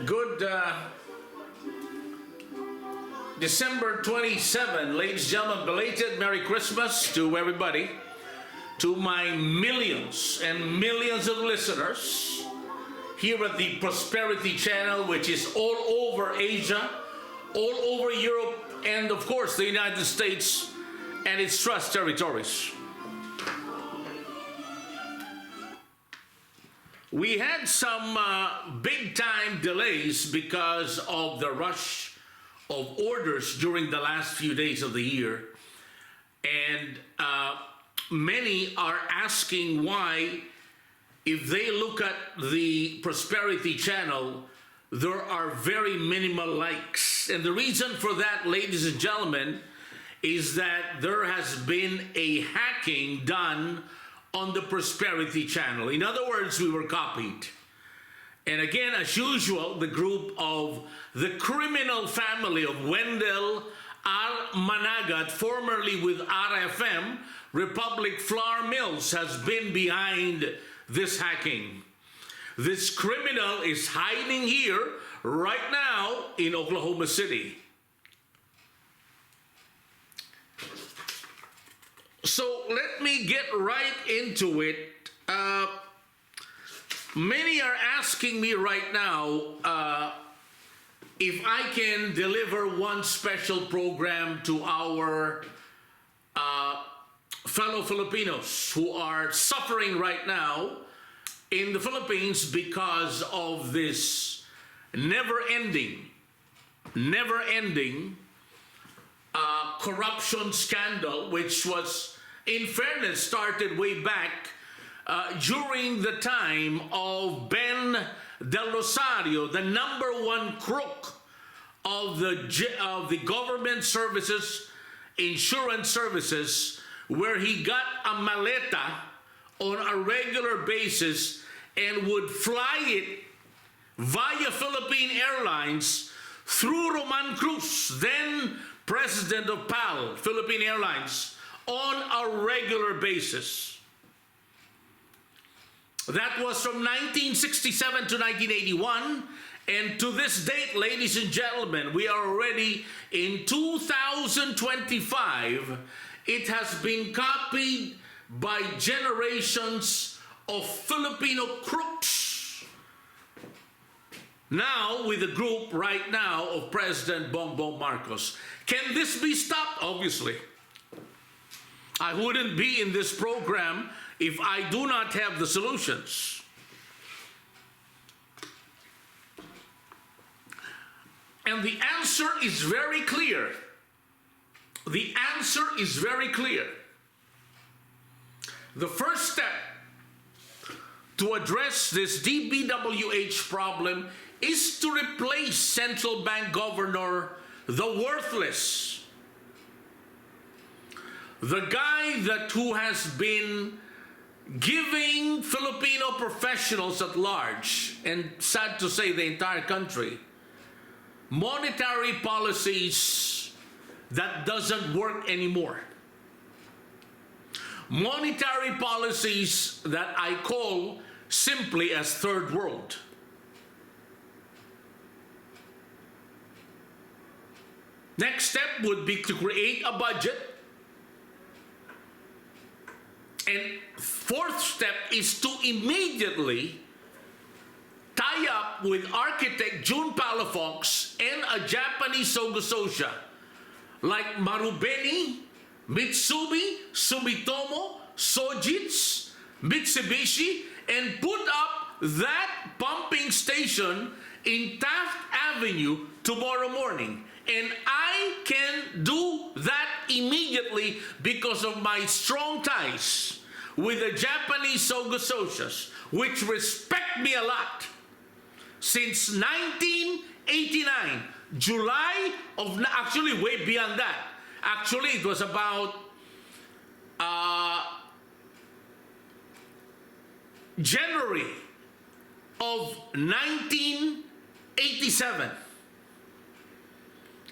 Good December 27, ladies and gentlemen, belated Merry Christmas to everybody, to my millions and millions of listeners here at the Prosperity Channel, which is all over Asia, all over Europe, and of course the United States and its trust territories. We had some big-time delays because of the rush of orders during the last few days of the year. And many are asking why, if they look at the Prosperity Channel, there are very minimal likes. And the reason for that, ladies and gentlemen, is that there has been a hacking done on the Prosperity Channel. In other words, we were copied. And again, as usual, the group of the criminal family of Wendell R. Managat, formerly with RFM, Republic Flour Mills, has been behind this hacking. This criminal is hiding here right now in Oklahoma City. So let me get right into it. Many are asking me right now if I can deliver one special program to our fellow Filipinos who are suffering right now in the Philippines because of this never-ending corruption scandal, which was, in fairness, started way back during the time of Ben Del Rosario, the #1 crook of the government services, insurance services, where he got a maleta on a regular basis and would fly it via Philippine Airlines through Roman Cruz, then president of PAL, Philippine Airlines, on a regular basis. That was from 1967 to 1981, and to this date, ladies and gentlemen, we are already in 2025. It has been copied by generations of Filipino crooks. Now, with the group right now of President Bongbong Marcos. Can this be stopped? Obviously. I wouldn't be in this program if I do not have the solutions. And the answer is very clear. The answer is very clear. The first step to address this DPWH problem is to replace central bank governor, the worthless, the guy who has been giving Filipino professionals at large, and sad to say the entire country, monetary policies that doesn't work anymore. Monetary policies that I call simply as third world. Next step would be to create a budget. And fourth step is to immediately tie up with architect June PALAFOX and a Japanese Sogososha like Marubeni, Mitsubi, Sumitomo, Sojitz, Mitsubishi, and put up that pumping station in Taft Avenue tomorrow morning. And I can do that immediately because of my strong ties with the Japanese Sogososhas, which respect me a lot. Since 1989, July of, actually way beyond that. Actually, it was about January of 1987.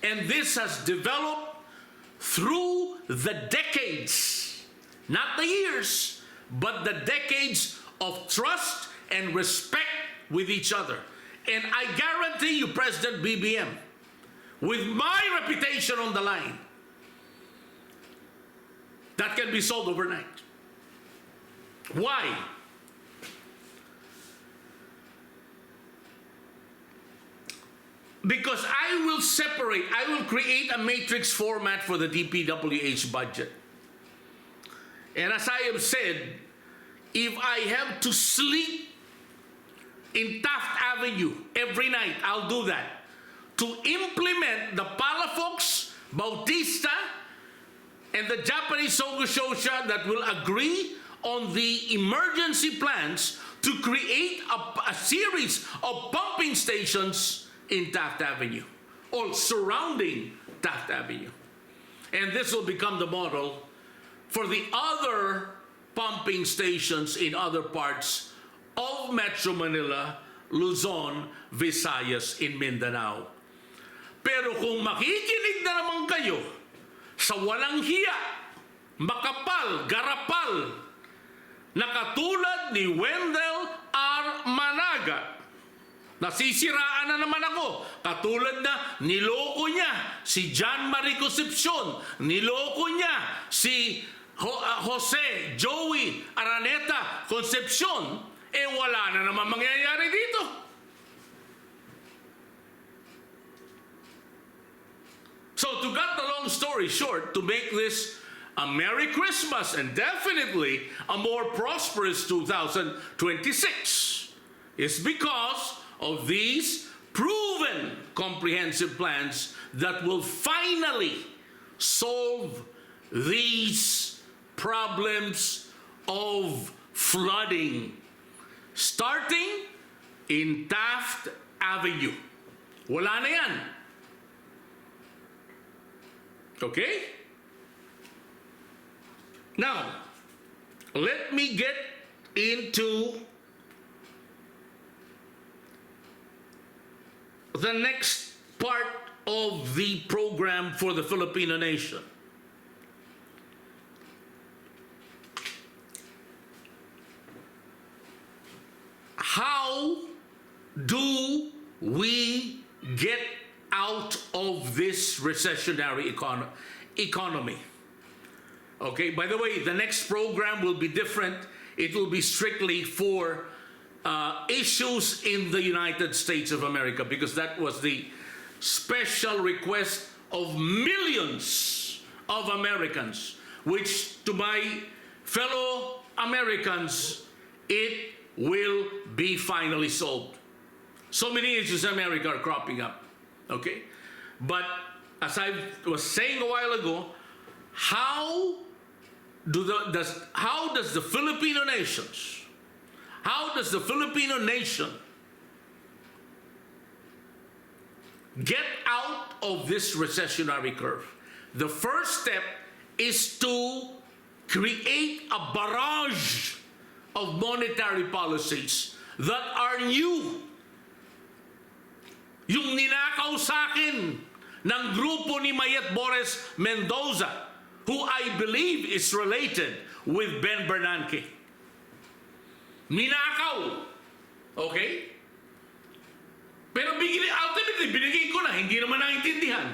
And this has developed through the decades, not the years, but the decades of trust and respect with each other. And I guarantee you, President Pbmm, with my reputation on the line, that can be solved overnight. Why? Because I will create a matrix format for the DPWH budget. And as I have said, if I have to sleep in Taft Avenue every night, I'll do that. To implement the PALAFOX, Bautista, and the Japanese Sogososha that will agree on the emergency plans to create a series of pumping stations in Taft Avenue, or surrounding Taft Avenue. And this will become the model for the other pumping stations in other parts of Metro Manila, Luzon, Visayas, in Mindanao. Pero kung makikinig na naman kayo sa walang hiya, makapal, garapal, na katulad ni Wendell R. Managa, nasisiraan na naman ako, katulad na niloko niya si John Marie Concepcion, niloko niya si Jose Joey Araneta Concepcion, wala na naman mangyayari dito. So to cut the long story short, to make this a Merry Christmas and definitely a more prosperous 2026 is because of these proven comprehensive plans that will finally solve these problems of flooding, starting in Taft Avenue. Wala na yan. Okay? Now, let me get into the next part of the program for the Filipino nation. How do we get out of this recessionary economy? Okay, by the way, the next program will be different. It will be strictly for issues in the United States of America, because that was the special request of millions of Americans, which to my fellow Americans, it will be finally solved. So many issues in America are cropping up, okay? But as I was saying a while ago, how does the Filipino nations, how does the Filipino nation get out of this recessionary curve? The first step is to create a barrage of monetary policies that are new. Yung ninakaw sa akin ng grupo ni Mayet Boris Mendoza, who I believe is related with Ben Bernanke. Ninakaw. Okay? Pero ultimately, binigay ko na, hindi naman naintindihan.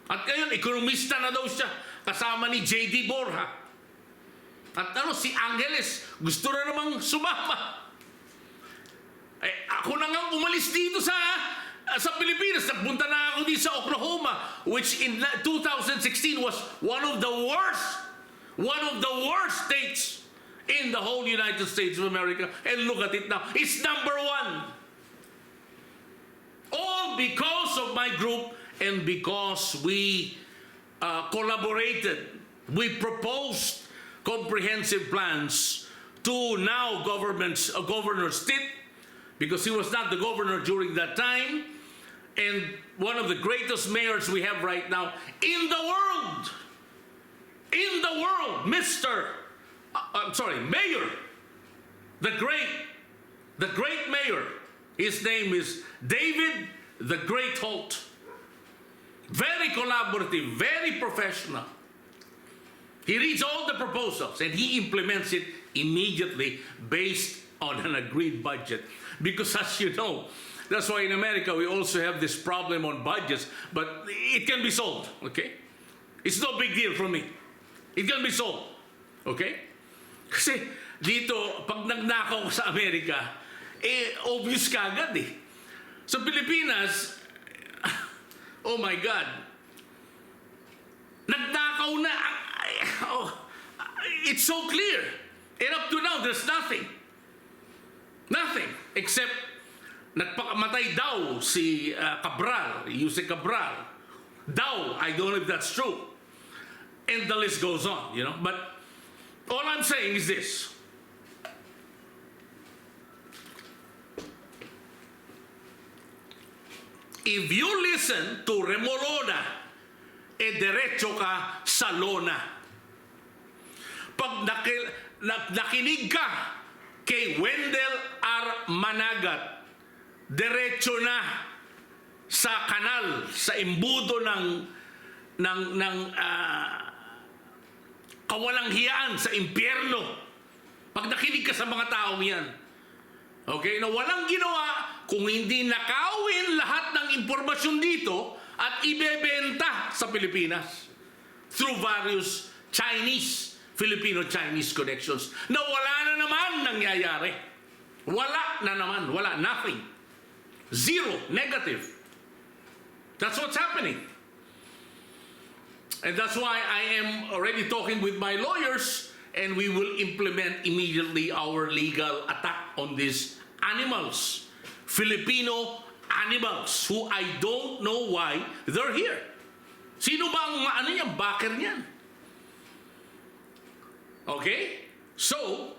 At ngayon, ekonomista na daw siya, kasama ni J.D. Borja. At si Angeles, gusto na namang sumama. Ako na nga umalis dito sa Pilipinas. Nagpunta na ako dito sa Oklahoma, which in 2016 was one of the worst states in the whole United States of America. And look at it now. It's number one. All because of my group and because we collaborated. We proposed comprehensive plans to now Governor Stitt, because he was not the governor during that time, and one of the greatest mayors we have right now in the world, mayor, the great mayor, his name is David the Great Holt. Very collaborative, very professional. He reads all the proposals and he implements it immediately based on an agreed budget. Because as you know, that's why in America we also have this problem on budgets, but it can be solved, okay? It's no big deal for me. It can be solved, okay? Kasi dito, pag nagnakaw ka sa Amerika, obvious ka agad eh. Sa Pilipinas, oh my God, nagnakaw na, it's so clear. And up to now, there's nothing. Nothing. Except, nagpakamatay daw si Cabral, Yusek Cabral. Daw, I don't know if that's true. And the list goes on, you know. But all I'm saying is this. If you listen to Remolona, diretso ka sa lona. Pag nakinig ka kay Wendell R. Managat, diretso na sa kanal, sa imbudo ng kawalang hiyaan sa impyerno. Pag nakinig ka sa mga taong yan, okay, na walang ginawa kung hindi nakawin lahat ng impormasyon dito at ibebenta sa Pilipinas through various Filipino-Chinese connections na wala na naman nangyayari. Wala na naman. Wala. Nothing. Zero. Negative. That's what's happening. And that's why I am already talking with my lawyers, and we will implement immediately our legal attack on these animals. Filipino animals who I don't know why they're here. Sino ba ang backer niyan? Okay? So,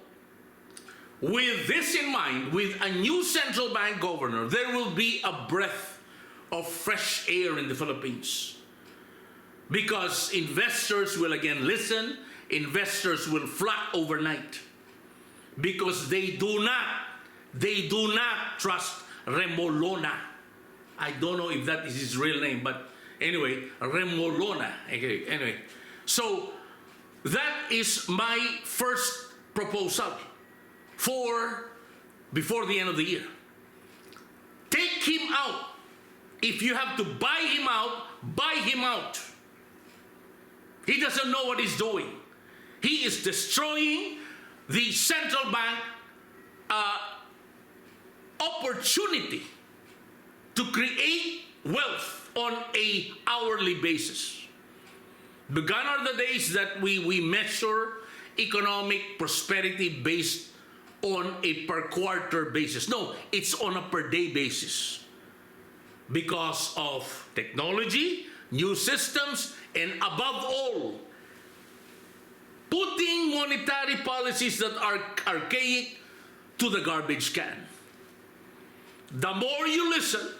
with this in mind, with a new central bank governor, there will be a breath of fresh air in the Philippines. Because investors will again listen, investors will flock overnight. Because they do not trust Remolona. I don't know if that is his real name, but anyway, Remolona. Okay, anyway. So, that is my first proposal for before the end of the year. Take him out. If you have to buy him out, buy him out. He doesn't know what he's doing. He is destroying the central bank opportunity to create wealth on an hourly basis. Begun are the days that we measure economic prosperity based on a per quarter basis. No, it's on a per day basis. Because of technology, new systems, and above all, putting monetary policies that are archaic to the garbage can. The more you listen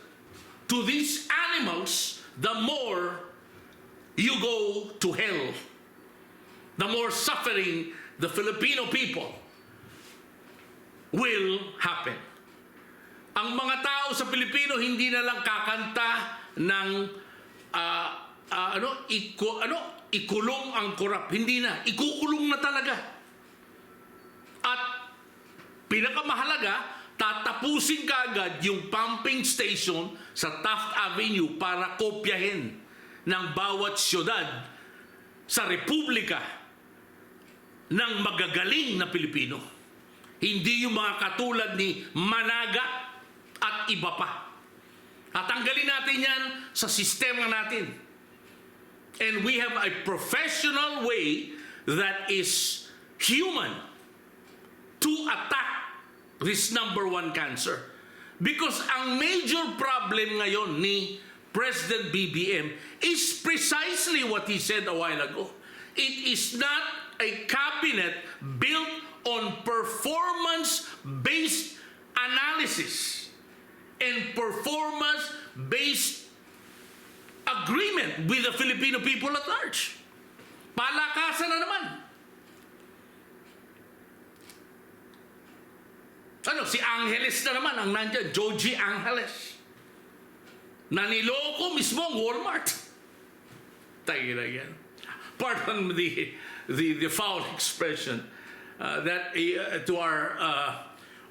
to these animals, the more you go to hell. The more suffering the Filipino people will happen. Ang mga tao sa Pilipino hindi na lang kakanta ng ikulong ang korap. Hindi na. Ikukulong na talaga. At pinakamahalaga, tatapusin ka agad yung pumping station sa Taft Avenue para kopyahin ng bawat syudad sa Republika ng magagaling na Pilipino. Hindi yung mga katulad ni Managa at iba pa. At tanggalin natin yan sa sistema natin. And we have a professional way that is human to attack this number one cancer. Because ang major problem ngayon ni President Pbmm is precisely what he said a while ago. It is not a cabinet built on performance-based analysis and performance-based agreement with the Filipino people at large. Palakasan na naman. Si Angeles na naman ang nandyan, Joji Angeles. Naniloko mismo ang Walmart. Tayo na yan. Pardon the foul expression that to our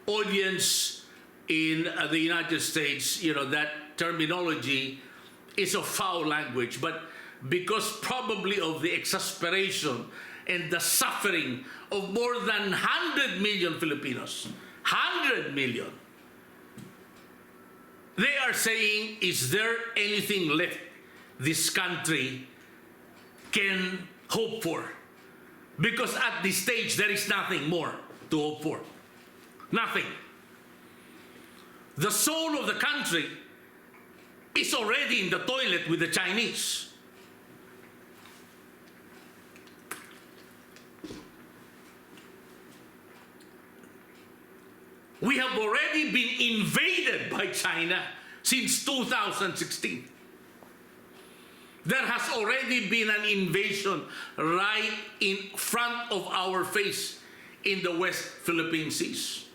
audience in the United States, you know, that terminology is a foul language, but because probably of the exasperation and the suffering of more than 100 million Filipinos, 100 million, they are saying, is there anything left this country can hope for? Because at this stage, there is nothing more to hope for. Nothing. The soul of the country is already in the toilet with the Chinese. We have already been invaded by China since 2016. There has already been an invasion right in front of our face in the West Philippine Seas,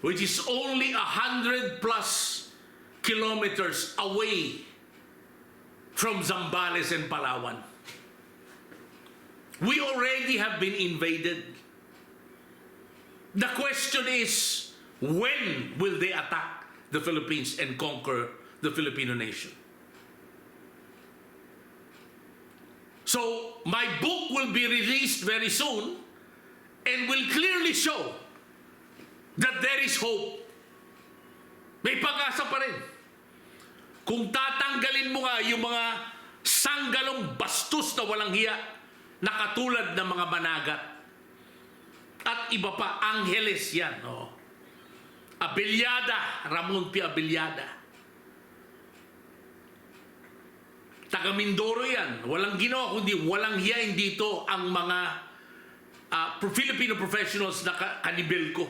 which is only 100+ kilometers away from Zambales and Palawan. We already have been invaded. The question is, when will they attack the Philippines and conquer the Filipino nation? So, my book will be released very soon and will clearly show that there is hope. May pag-asa pa rin. Kung tatanggalin mo nga yung mga sanggalong bastos na walang hiya na katulad ng mga managat at iba pa, Angeles yan. Oh. Abelyada, Ramon P. Abelyada. Taga Mindoro yan. Walang ginawa, kundi walang hiyain dito ang mga Filipino professionals na kanibel ko.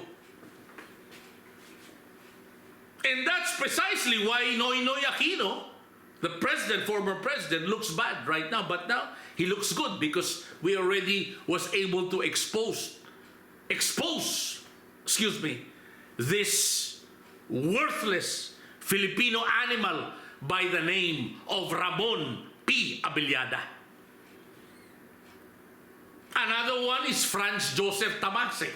And that's precisely why Noynoy Aquino, the president, former president, looks bad right now. But now, he looks good because we already was able to expose, this worthless Filipino animal by the name of Ramon P. Abelyada. Another one is Franz Joseph Tamase.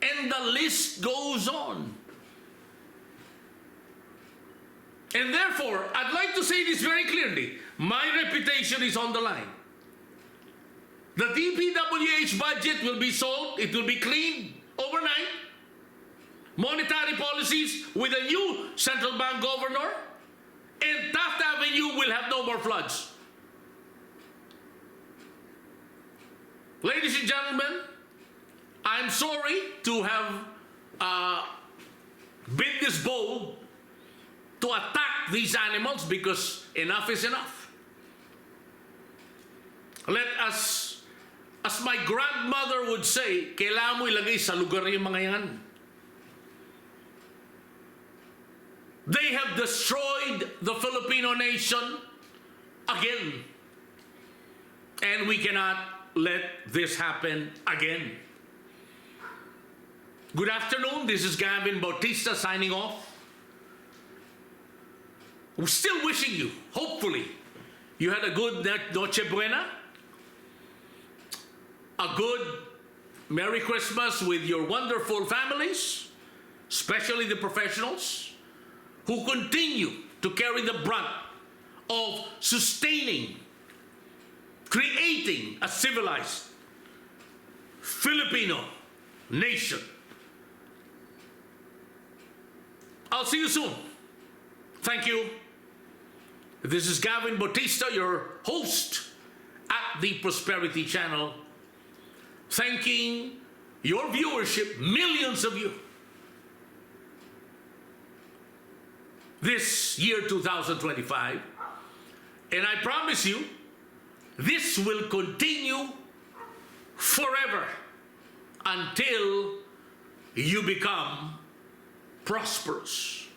And the list goes on. And therefore, I'd like to say this very clearly. My reputation is on the line. The DPWH budget will be solved. It will be cleaned overnight. Monetary policies with a new central bank governor. And Taft Avenue will have no more floods. Ladies and gentlemen, I'm sorry to have been this bold to attack these animals because enough is enough. Let us, as my grandmother would say, kailangan mo ilagay sa lugar yung mga yan. They have destroyed the Filipino nation again. And we cannot let this happen again. Good afternoon, this is Gavin Bautista signing off. I'm still wishing you, hopefully, you had a good Noche Buena, a good Merry Christmas with your wonderful families, especially the professionals who continue to carry the brunt of sustaining, creating a civilized Filipino nation. I'll see you soon. Thank you. This is Gavin Bautista, your host at the Prosperity Channel, thanking your viewership, millions of you, this year 2025. And I promise you, this will continue forever until you become prosperous.